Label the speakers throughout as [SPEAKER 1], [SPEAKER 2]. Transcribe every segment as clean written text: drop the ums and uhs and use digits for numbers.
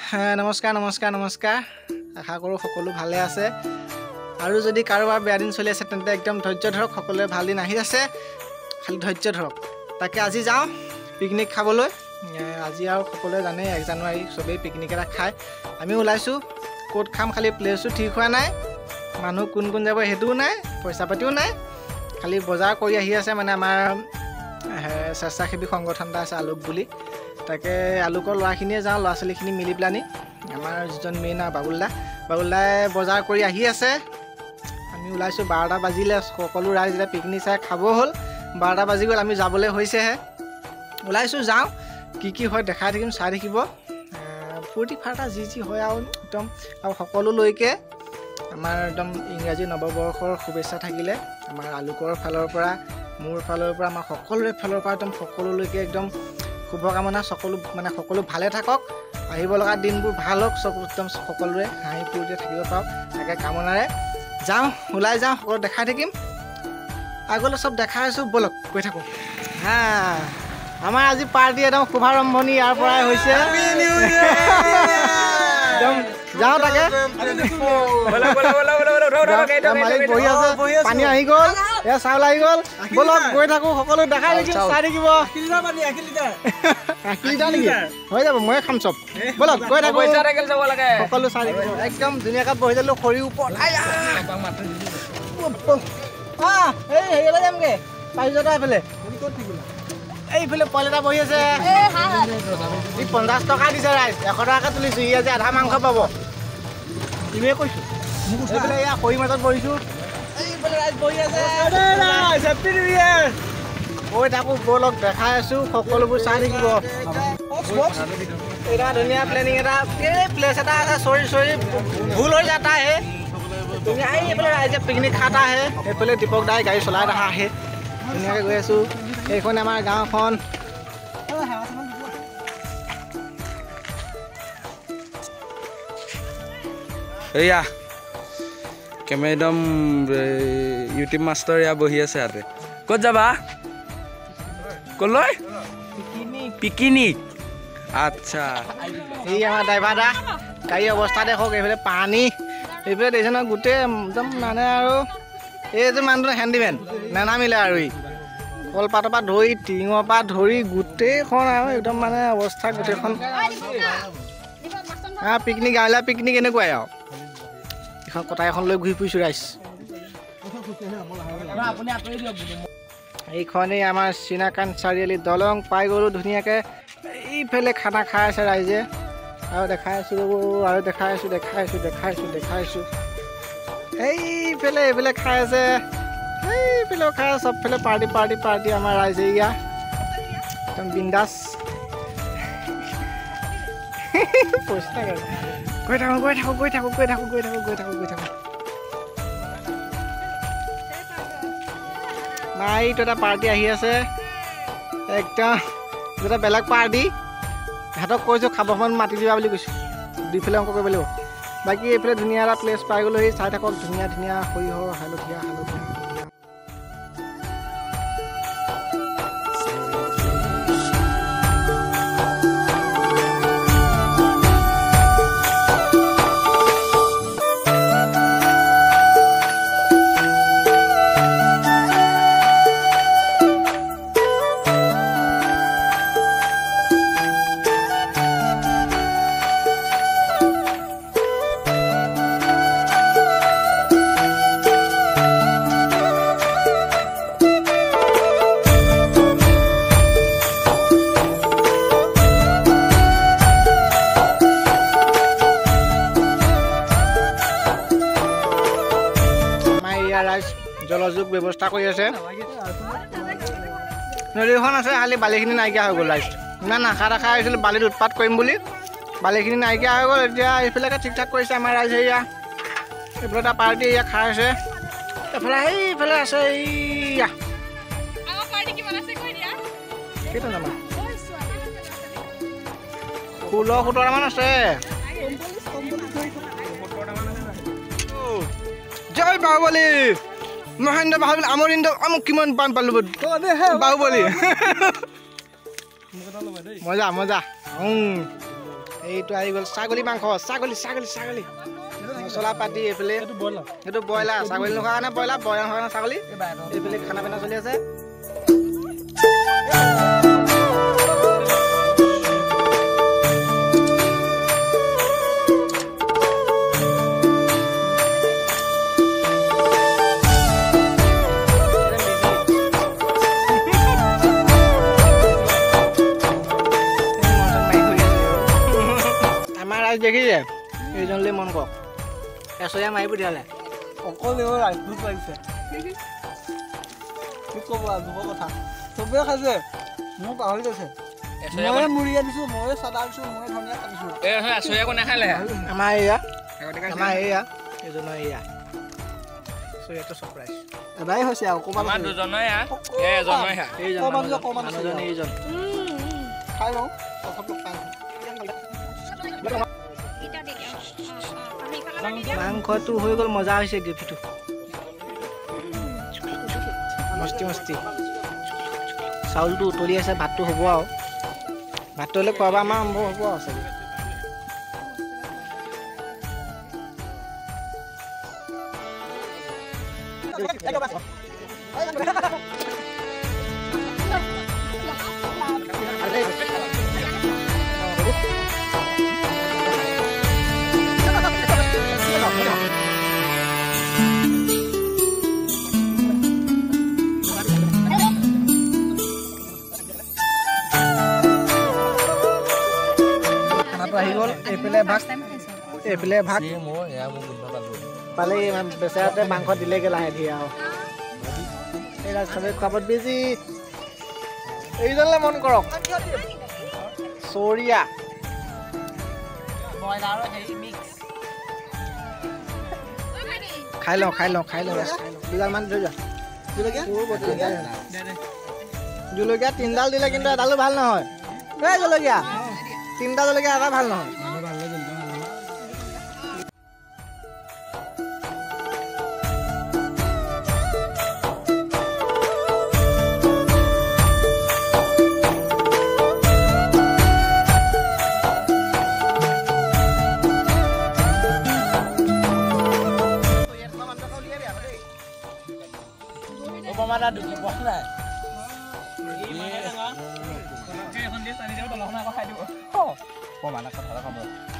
[SPEAKER 1] নমস্কাৰ নমস্কাৰ নমস্কাৰ আশা কৰোঁ সকলো ভালে আছে আৰু যদি কাৰোবাৰ বেয়া দিন চলি আছে তেন্তে একদম ধৈৰ্য ধৰক সকলোৱে ভাল দিন আহি আছে খালি ধৈৰ্য ধৰক তাকে আজি যাওঁ পিকনিক খাবলৈ আজি আৰু সকলোৱে জানে 1 জানুৱাৰী সবেই পিকনিক এটা খায় আমি ওলাইছোঁ ক'ত খাম খালি প্লেছটো ঠিক হোৱা নাই মানুহ কোন কোন যাব হেতুও নাই পইচা পাতিও নাই খালি বজাৰ কৰি আহি আছে মানে আমাৰ স্বেচ্ছাসেৱী সংগঠন এটা আছে আলোক বুলি তাকে আলোকৰ ল'ৰাখিনিয়ে যাওঁ ল'ৰা ছোৱালীখিনি মিলি পেলানি আমাৰ যিজন মেইন বাবুলদাই বজাৰ কৰি আহি আছে আমি ওলাইছোঁ 12টা বাজিলে সকলো ৰাইজ এতিয়া পিকনিক চাই খাব হ'ল 12টা বাজি গ'ল আমি যাবলৈ হৈছেহে ওলাইছোঁ যাওঁ কি হয় দেখাই থাকিম চাই থাকিব ফূৰ্তি ফাৰ্তা যি হয় আৰু একদম আৰু সকলোলৈকে আমাৰ একদম ইংৰাজী নৱবৰ্ষৰ শুভেচ্ছা থাকিলে আমাৰ আলোকৰ ফালৰ পৰা মোৰ ফালৰ পৰা আমাৰ সকলোৰে ফালৰ পৰা একদম সকলোলৈকে একদম শুভকামনা সকলো ভালে থাকক আহিব লগা দিনবোৰ ভাল হওক একদম সকলোৰে হাঁহি ফূৰ্তিৰে থাকিব পাৰক তাকে কামনাৰে যাওঁ ওলাই যাওঁ সকলো দেখাই থাকিম আগলৈ চব দেখাই আছোঁ বলক গৈ থাকোঁ আমাৰ আজি পাৰ্টি একদম শুভাৰম্ভণি ইয়াৰ পৰাই হৈছে একদম যাওঁ তাকে মালিক বহি আছে পানী আহি গ'ল এয়া চাউল আহি গ'ল বলক গৈ থাকোঁ সকলো দেখাই থাকিম চাই থাকিব 1 লিটাৰ নেকি হৈ যাব ময়ে খাম চব বলক গৈ থাকোঁ সকলো চাই থাকিব একদম ধুনীয়াকৈ বহি দিলোঁ খৰিৰ ওপৰত হেৰিলৈ যামগৈ পাৰিছত এইফালে এইফালে পোৱালি এটা বহি আছে ই 50 টকা দিছে ৰাইজ 100 টকাকৈ তুলিছোঁ ই আজি আধা মাংস পাব ইমেই কৈছোঁ এইফালে এয়া খৰিৰ মাজত বহিছোঁ এইফালে ৰাইজ বহি আছে গৈ থাকোঁ বলক দেখাই আছোঁ সকলোবোৰ চাই থাকিব এটা ধুনীয়া প্লেনিং এটা প্লেচ এটা আছে চৰি ভুল হৈ যাতা হে ধুনীয়া এইফালে ৰাইজে পিকনিক খাটা আহে এইফালে দীপক দাই গাড়ী চলাই দেখা আহে ধুনীয়াকৈ গৈ আছোঁ এইখন আমাৰ গাঁওখন
[SPEAKER 2] এয়া কেমেৰাডম ইউটিউব মাষ্টাৰ এয়া বহি আছে ইয়াতে ক'ত যাবা ক'লৈ পিকনিক আচ্ছা
[SPEAKER 1] এই আমাৰ ড্ৰাইভাৰ দা গাড়ী অৱস্থা দেখক এইফালে পানী এইফালে দেখিছে নহয় গোটেই একদম মানে আৰু এই যে মানুহটো হেণ্ডিমেন নেনামিলে আৰু ই কলপাতৰ পৰা ধৰি টিঙৰ পৰা ধৰি গোটেইখন আৰু একদম মানে অৱস্থা গোটেইখন পিকনিক আহিলা পিকনিক এনেকুৱাই আৰু এখন কটাই এখন লৈ ঘূৰি ফুৰিছোঁ ৰাইজ এইখনেই আমাৰ চিনাকান্ত চাৰিআলি দলং পাই গ'লোঁ ধুনীয়াকৈ এইফালে খানা খাই আছে ৰাইজে আৰু দেখাই আছোঁ এইফালে খাই আছে এইফালেও খাই আছে চবফালে পাৰ্টি আমাৰ ৰাইজে ইয়া একদম বিন্দাছ পইচা গৈ থাকোঁ নাই এইটো এটা পাৰ্টি আহি আছে একদম এটা বেলেগ পাৰ্টি সিহঁতক কৈছোঁ খাব সময়ত মাতি দিবা বুলি কৈছোঁ দুইফালে অংক কৰিব লাগিব বাকী এইফালে ধুনীয়া এটা প্লেচ পাই গ'লোঁ চাই থাকক ধুনীয়া সৰিয়হ হালধীয়া ৰাইজ জলযোগ ব্যৱস্থা কৰি আছে নদীখন আছে খালি বালিখিনি নাইকিয়া হৈ গ'ল ৰাইজ ইমান আশা আহিছিলোঁ বালিত উৎপাত কৰিম বুলি বালিখিনি নাইকিয়া হৈ গ'ল এতিয়া এইফালেকে ঠিক ঠাক কৰিছে আমাৰ ৰাইজে এয়া এইফালে এটা পাৰ্টি এয়া খাই আছে এইফালে আছে এইয়া কেইটা নামা 16-17টামান আছে জয় বাহুবলী মহেন্দ্ৰ বাহুবলী আমৰিন্দ্ৰ আমুক কিমান পান পালোঁ বাহুবলী মজা এইটো আহি গ'ল ছাগলী মাংস ছাগলী মছলা পাতি এইফালে সেইটো ব্ৰইলাৰ ছাগলী নোখোৱা কাৰণে ব্ৰইলাৰ নোখোৱা কাৰণে ছাগলী এইফালে খানা পিনা চলি আছে দেখিছে এইজনলৈ মন কৰক এচৰীয়া মাৰি পঠিয়ালে অকল এইবোৰ ৰাজদূত লাগিছে কি ক'ব যুৱ কথা চবেই খাইছে মোৰ পাহৰি গৈছে মই মুড়ি আনিছোঁ মই চাদা আনিছোঁ মই ধনিয়া আনিছোঁ
[SPEAKER 2] এচৰীয়া কোনে খালে
[SPEAKER 1] আমাৰ এয়া এইজনৰ এয়া এচৰীয়াটো ছাৰপ্ৰাইজ এবাৰেই হৈছে আৰু ক'ৰবাত
[SPEAKER 2] আমাৰ দুজনৰে
[SPEAKER 1] এইজন খাই লওঁ মাংসটো হৈ গ'ল মজা হৈছে গ্ৰেভিটো মস্তি চাউলটো উতলি আছে ভাতটো হ'ব আৰু ভাতটো হ'লে খোৱা বোৱা আমাৰ আৰম্ভ হ'ব আৰু চাগে আহি গ'ল এইফালে ভাত পালে বেচেৰাতে মাংস দিলেগৈ লাহে ধীৰে আৰু এইবিলাক চবেই খোৱাবত বেছি এইজনলৈ মন কৰক চৰিয়া খাই লওঁ দুডালমান ধৰি যোৱা জলকীয়া 3ডাল দিলে কিন্তু এডালো ভাল নহয় এই জলকীয়া 3টা জলকীয়া এটা ভাল নহয়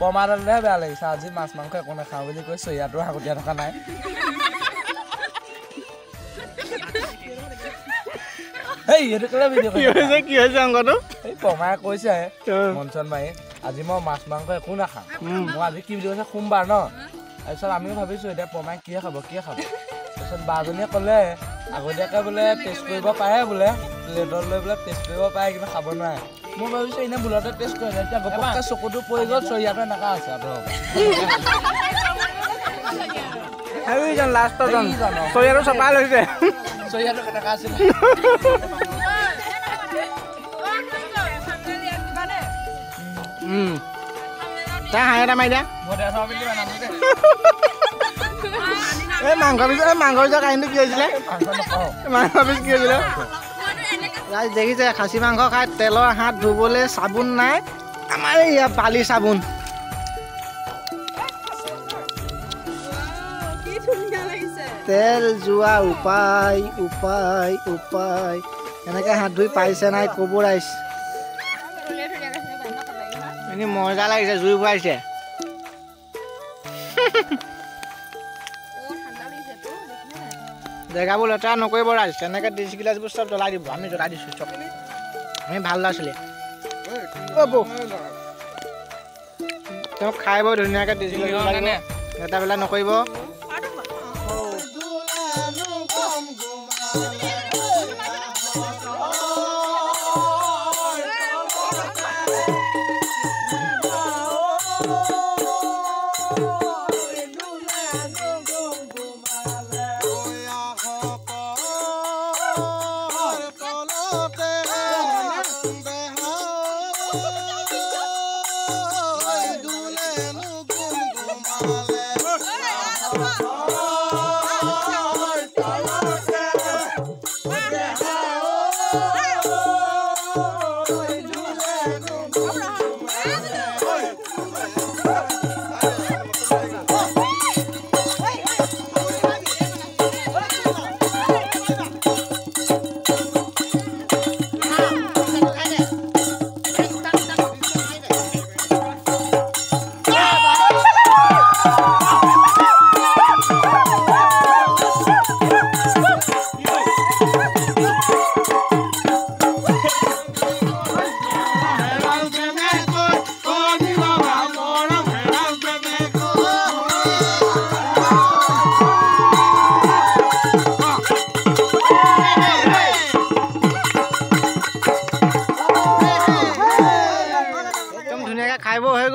[SPEAKER 2] পমাদালহে বেয়া লাগিছে আজি মাছ মাংস একো নাখাওঁ বুলি কৈ চৰিয়াটো আগতীয়া থকা নাই পমাই কৈছে মঞ্চন মাৰি আজি মই মাছ মাংস একো নাখাওঁ মই আজি কি বুলি কৈছে সোমবাৰ ন তাৰপিছত আমিও ভাবিছো এতিয়া পমাই কিহে খাব তাৰপিছত বাজনীয়ে ক'লে আগতীয়াকে বোলে টেষ্ট কৰিব পাৰে বোলে প্লেটত লৈ বোলে টেষ্ট কৰিব পাৰে কিন্তু খাব নোৱাৰে মই ভাবিছোঁ এনেই ভুলতে টেষ্ট কৰিলে এতিয়া ঘপককৈ চকুটো পৰি গ'ল চৰিয়াটো এনেকুৱা আছে আপোনালোকৰ
[SPEAKER 1] লাষ্টজন চৰিয়াটো চপাই লৈছে
[SPEAKER 2] চৰিয়াটো কেনেকুৱা আছিলে
[SPEAKER 1] তাই হাঁহ এটা মাৰি দিয়া এই মাংস পিছত কাহিনীটো কি হৈছিলে মাংস পিছ কি হৈছিলে দেখিছে খাচী মাংস খাই তেলৰ হাত ধুবলৈ চাবোন নাই আমাৰ ইয়াত বালি চাবোন তেল যোৱা উপায় এনেকৈ হাত ধুই পাইছে নাই ক'ব ৰাইজ এনেই মজা লাগিছে জুই ফুৱাইছে জেগাবোৰ লেতেৰা নকৰিব ৰাইজ তেনেকৈ ডিচ গিলাচবোৰ চব জ্বলাই দিব আমি জ্বলাই দিছোঁ চব আমি ভাল ল'ৰা ছোৱালী তেওঁক খাই বৈ ধুনীয়াকৈ ডিচ গিলাচ জ্বলাই দিব লেতেৰা পেলাই নকৰিব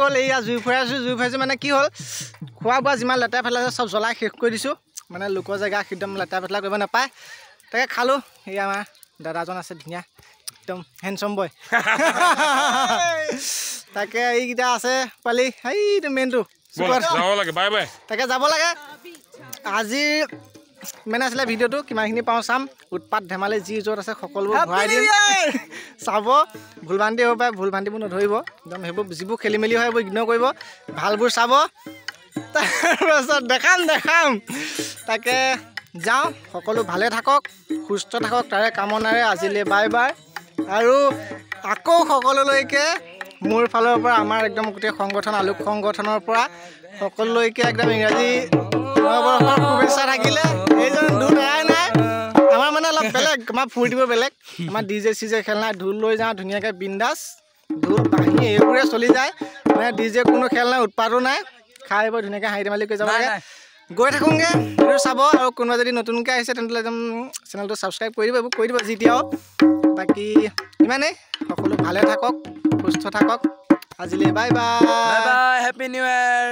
[SPEAKER 1] হ'ল এইয়া জুই ফুৰাইছোঁ মানে কি হ'ল খোৱা বোৱা যিমান লেতেৰা ফেলা আছে চব জ্বলাই শেষ কৰি দিছোঁ মানে লোকৰ জেগা একদম লেতেৰা ফেলা কৰিব নাপায় তাকে খালোঁ এই আমাৰ দাদাজন আছে ধুনীয়া একদম হেণ্ডচম বয় তাকে এইকেইটা আছে পালি এইটো মেইনটো তাকে যাব লাগে আজি মানে আছিলে ভিডিঅ'টো কিমানখিনি পাওঁ চাম উৎপাত ধেমালি যি য'ত আছে সকলোবোৰ ভৰাই দিম চাব ভুল ভ্ৰান্তি হ'ব পাৰে ভুল ভ্ৰান্তিবোৰ নধৰিব একদম সেইবোৰ যিবোৰ খেলি মেলি হয় সেইবোৰ ইগন'ৰ কৰিব ভালবোৰ চাব তাৰপাছত দেখাম তাকে যাওঁ সকলো ভালে থাকক সুস্থ থাকক তাৰে কামনাৰে আজিলৈ বাই বাই আৰু আকৌ সকলোলৈকে মোৰ ফালৰ পৰা আমাৰ একদম গোটেই সংগঠন আলোক সংগঠনৰ পৰা সকলোলৈকে একদম ইংৰাজী নৱবৰ্ষৰ শুভেচ্ছা থাকিলে এইজন ঢোল এৰাই নাই আমাৰ মানে অলপ বেলেগ আমাৰ ফূৰ্তিবোৰ বেলেগ আমাৰ ডিজে চিজে খেল নাই ঢোল লৈ যাওঁ ধুনীয়াকৈ বিন্দাছ ঢোল বাঁহী এইবোৰে চলি যায় মানে ডিজে কোনো খেল নাই উৎপাতো নাই খাই বৈ ধুনীয়াকৈ হাঁহি ধেমালি কৰি যাব লাগে গৈ থাকোঁগৈ এইটো চাব আৰু কোনোবা যদি নতুনকৈ আহিছে তেন্তে একদম চেনেলটো ছাবস্ক্ৰাইব কৰি দিব এইবোৰ কৰি দিব যেতিয়াও বাকী ইমানেই সকলো ভালে থাকক সুস্থ থাকক আজিলৈ bye bye
[SPEAKER 2] happy new year